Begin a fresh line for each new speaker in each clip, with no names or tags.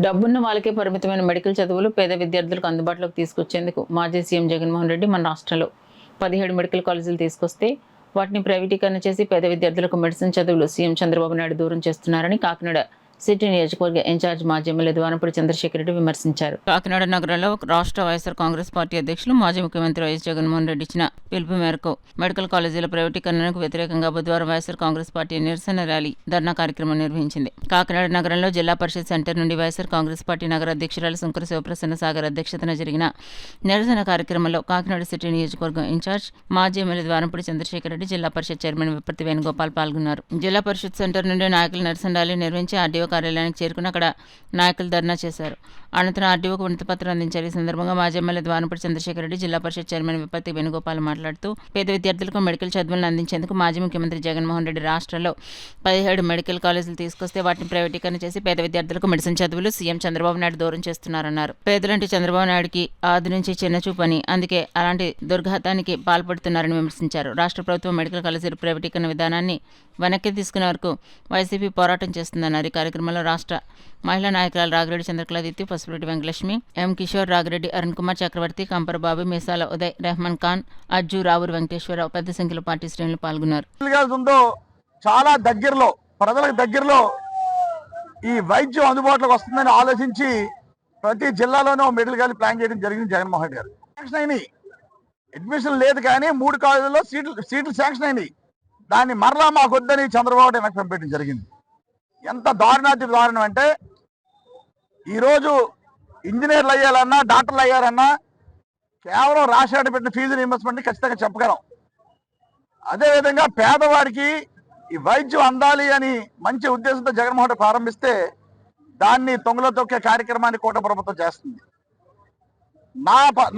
డబ్బున్న వాళ్ళకే పరిమితమైన మెడికల్ చదువులు పేద విద్యార్థులకు అందుబాటులోకి తీసుకొచ్చేందుకు మాజీ సీఎం జగన్మోహన్ రెడ్డి మన రాష్ట్రంలో 17 మెడికల్ కాలేజీలు తీసుకొస్తే వాటిని ప్రైవేటీకరణ చేసి పేద విద్యార్థులకు మెడిసిన్ చదువులు సీఎం చంద్రబాబు నాయుడు దూరం చేస్తున్నారని కాకినాడ సిటీ నియోజకవర్గ ఇన్ఛార్జ్ మాజీ ఎమ్మెల్యే ద్వారంపూడి చంద్రశేఖర్ రెడ్డి విమర్శించారు. కాకినాడ నగరంలో రాష్ట్ర వైఎస్ఆర్ కాంగ్రెస్ పార్టీ అధ్యక్షులు మాజీ ముఖ్యమంత్రి వైఎస్ జగన్మోహన్ రెడ్డి ఇచ్చిన పిలుపు మేరకు మెడికల్ కాలేజీల ప్రైవేటీకరణకు వ్యతిరేకంగా బుధవారం వైఎస్ఆర్ కాంగ్రెస్ పార్టీ నిరసన ర్యాలీ ధర్నా కార్యక్రమం నిర్వహించింది. కాకినాడ నగరంలో జిల్లా పరిషత్ సెంటర్ నుండి వైఎస్ఆర్ కాంగ్రెస్ పార్టీ నగర అధ్యక్షురాలు శంకర శివప్రసన్న సాగర్ అధ్యక్షతన జరిగిన నిరసన కార్యక్రమంలో కాకినాడ సిటీ నియోజకవర్గం ఇన్ఛార్జ్ మాజీ ఎమ్మెల్యే ద్వారంపూడి చంద్రశేఖర్ రెడ్డి, జిల్లా పరిషత్ చైర్మన్ విప్పర్తి వేణుగోపాల్ పాల్గొన్నారు. జిల్లా పరిషత్ సెంటర్ నుండి నాయకులు నిరసన ర్యాలీ నిర్వహించి ఆర్డీఓ కార్యాలయానికి చేరుకుని అక్కడ నాయకులు ధర్నా చేశారు. అనంతరం ఆర్డీఓకు వినతిపత్రం అందించారు. ఈ సందర్భంగా మాజీ ఎమ్మెల్యే ద్వారంపూడి చంద్రశేఖర్ రెడ్డి, జిల్లా పరిషత్ చైర్మన్ విప్పర్తి వేణుగోపాల్ మాట్లాడుతూ పేద విద్యార్థులకు మెడికల్ చదువులను అందించేందుకు మాజీ ముఖ్యమంత్రి జగన్మోహన్ రెడ్డి రాష్ట్రంలో 17 మెడికల్ కాలేజీలు తీసుకొస్తే వాటిని ప్రైవేటీకరణ చేసి పేద విద్యార్థులకు మెడిసిన్ చదువులు సీఎం చంద్రబాబు నాయుడు దూరం చేస్తున్నారన్నారు. పేదలంటే చంద్రబాబు నాయుడుకి ఆది నుంచి చిన్నచూపని, అందుకే అలాంటి దుర్ఘాతానికి పాల్పడుతున్నారని విమర్శించారు. రాష్ట్ర ప్రభుత్వం మెడికల్ కాలేజీల ప్రైవేటీకరణ విధానాన్ని వెనక్కి తీసుకునే వరకు వైసీపీ పోరాటం చేస్తుందన్నారు. ఈ కార్యక్రమంలో రాష్ట్ర మహిళా నాయకురాలు రాగిరెడ్డి చంద్రకళాదిత్య, పసుపురెడ్డి వెంకటలక్ష్మి, ఎం కిషోర్, రాగిరెడ్డి అరుణ్ కుమార్, చక్రవర్తి, కంపరబాబు, మీసాల ఉదయ్, రెహమాన్ ఖాన్, అజ్జు, రావూరు వెంకటేశ్వరరావు పెద్ద సంఖ్యలో పార్టీ శ్రేణులు పాల్గొన్నారు.
చాలా దగ్గరలో, ప్రజలకు దగ్గరలో ఈ వైద్యం అందుబాటులోకి వస్తుందని ఆలోచించి ప్రతి జిల్లాలోనూ మెడికల్ కాలేజ్ ప్లాన్ చేయడం జరిగింది జగన్మోహన్ గారు. శాంక్షన్ అయినాయి, అడ్మిషన్ లేదు కానీ 3 కాలేజీల్లో సీట్లు శాంక్షన్ అయినాయి. దాన్ని మరలా మాకు వద్దని చంద్రబాబు వెనక్కి పంపించడం జరిగింది. ఎంత దారుణాతి దారుణం అంటే ఈరోజు ఇంజనీర్లు అయ్యాలన్నా, డాక్టర్లు అయ్యారన్నా కేవలం రాష్ట్రాన్ని పెట్టిన ఫీజు రీయింబర్స్మెంట్ని ఖచ్చితంగా చెప్పగలం. అదేవిధంగా పేదవారికి ఈ వైద్యం అందాలి అని మంచి ఉద్దేశంతో జగన్మోహన్ రెడ్డి ప్రారంభిస్తే దాన్ని తొంగలో తొక్కే కార్యక్రమాన్ని కూటమి ప్రభుత్వం చేస్తుంది.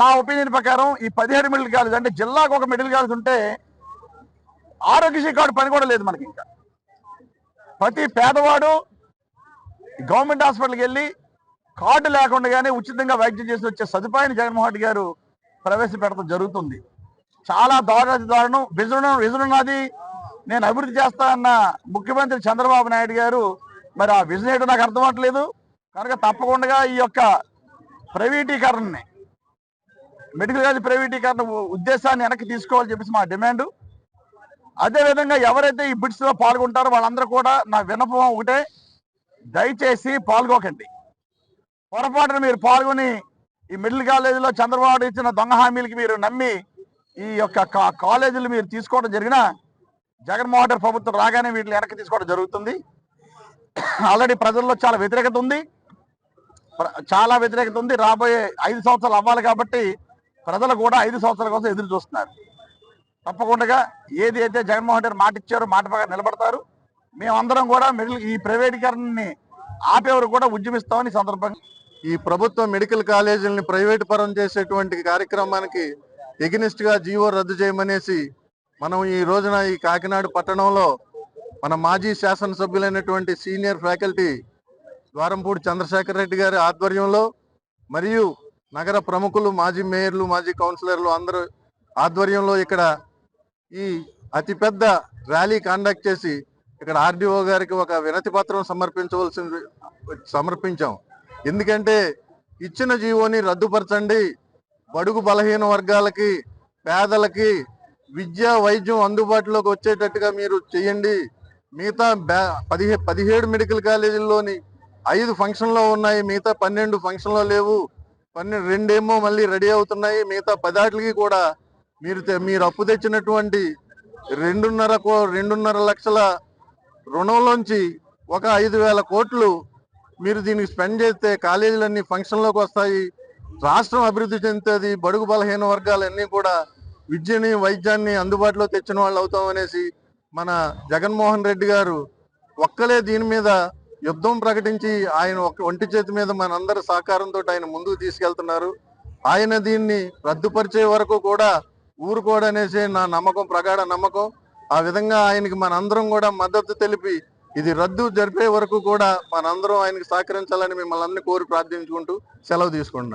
నా ఒపీనియన్ ప్రకారం ఈ 17 మెడికల్ కాలేజ్ అంటే జిల్లాకు ఒక మెడికల్ కాలేజ్ ఉంటే ఆరోగ్యశ్రీ కార్డు పని కూడా లేదు మనకి. ఇంకా ప్రతి పేదవాడు గవర్నమెంట్ హాస్పిటల్కి వెళ్ళి కార్డు లేకుండానే ఉచితంగా వైద్యం చేసి వచ్చే సదుపాయాన్ని జగన్మోహన్ రెడ్డి గారు ప్రవేశపెడతాం జరుగుతుంది. చాలా దారుణం. విజన్ ఉన్నది, నేను అభివృద్ధి చేస్తా అన్న ముఖ్యమంత్రి చంద్రబాబు నాయుడు గారు మరి ఆ విజన్ ఏంటో నాకు అర్థం అవ్వట్లేదు. కనుక తప్పకుండా ఈ యొక్క ప్రైవేటీకరణని, మెడికల్ కాలేజ్ ప్రైవేటీకరణ ఉద్దేశాన్ని వెనక్కి తీసుకోవాలని చెప్పేసి మా డిమాండ్. అదేవిధంగా ఎవరైతే ఈ బిడ్స్ లో పాల్గొంటారో వాళ్ళందరూ కూడా నా విన్నపం ఒకటే, దయచేసి పాల్గొకండి. పొరపాటున మీరు పాల్గొని ఈ మెడికల్ కాలేజీలో చంద్రబాబు ఇచ్చిన దొంగ హామీలకి మీరు నమ్మి ఈ యొక్క కాలేజీలు మీరు తీసుకోవడం జరిగిన జగన్మోహన్ రెడ్డి ప్రభుత్వం రాగానే వీటిని వెనక్కి తీసుకోవడం జరుగుతుంది. ఆల్రెడీ ప్రజల్లో చాలా వ్యతిరేకత ఉంది. రాబోయే 5 సంవత్సరాలు అవ్వాలి కాబట్టి ప్రజలు కూడా 5 సంవత్సరాల కోసం ఎదురు చూస్తున్నారు. తప్పకుండా ఏది అయితే జగన్మోహన్ రెడ్డి మాట ఇచ్చారో మాట ప్రకారం నిలబడతారు. మేమందరం కూడా ఈ ప్రైవేటీకరణని ఆపేవారు కూడా ఉద్యమిస్తామని సందర్భంగా
ఈ ప్రభుత్వం మెడికల్ కాలేజీలని ప్రైవేట్ పరం చేసేటువంటి కార్యక్రమానికి ఎగనిస్ట్ గా జీవో రద్దు చేయమనేసి మనం ఈ రోజున ఈ కాకినాడ పట్టణంలో మన మాజీ శాసనసభ్యులైనటువంటి సీనియర్ ఫ్యాకల్టీ ద్వారంపూడి చంద్రశేఖర్ రెడ్డి గారి ఆధ్వర్యంలో మరియు నగర ప్రముఖులు, మాజీ మేయర్లు, మాజీ కౌన్సిలర్లు అందరూ ఆధ్వర్యంలో ఇక్కడ ఈ అతిపెద్ద ర్యాలీ కండక్ట్ చేసి ఇక్కడ ఆర్డీఓ గారికి ఒక వినతి పత్రం సమర్పించాం. ఎందుకంటే ఇచ్చిన జీవోని రద్దుపరచండి, బడుగు బలహీన వర్గాలకి, పేదలకి విద్య వైద్యం అందుబాటులోకి వచ్చేటట్టుగా మీరు చేయండి. మిగతా 17 మెడికల్ కాలేజీల్లోని 5 ఫంక్షన్లో ఉన్నాయి, మిగతా 12 ఫంక్షన్లో లేవు. 2 ఏమో మళ్ళీ రెడీ అవుతున్నాయి. మిగతా 10 కూడా మీరు అప్పు తెచ్చినటువంటి 2.5 లక్షల రుణంలోంచి ఒక 5,000 కోట్లు మీరు దీనికి స్పెండ్ చేస్తే కాలేజీలన్నీ ఫంక్షన్లోకి వస్తాయి, రాష్ట్రం అభివృద్ధి చెందుతుంది, బడుగు బలహీన వర్గాలన్నీ కూడా విద్యని వైద్యాన్ని అందుబాటులో తెచ్చిన వాళ్ళు అవుతామనేసి మన జగన్మోహన్ రెడ్డి గారు ఒక్కలే దీని మీద యుద్ధం ప్రకటించి ఆయన ఒంటి చేతి మీద మనందరి సహకారంతో ఆయన ముందుకు తీసుకెళ్తున్నారు. ఆయన దీన్ని రద్దుపరిచే వరకు కూడా ఊరుకోడనేసి నా నమ్మకం, ప్రగాఢ నమ్మకం. ఆ విధంగా ఆయనకి మనందరం కూడా మద్దతు తెలిపి ఇది రద్దు జరిపే వరకు కూడా మనందరం ఆయనకి సహకరించాలని మిమ్మల్ని అందరినీ కోరి ప్రార్థించుకుంటూ సెలవు తీసుకుంటున్నాను.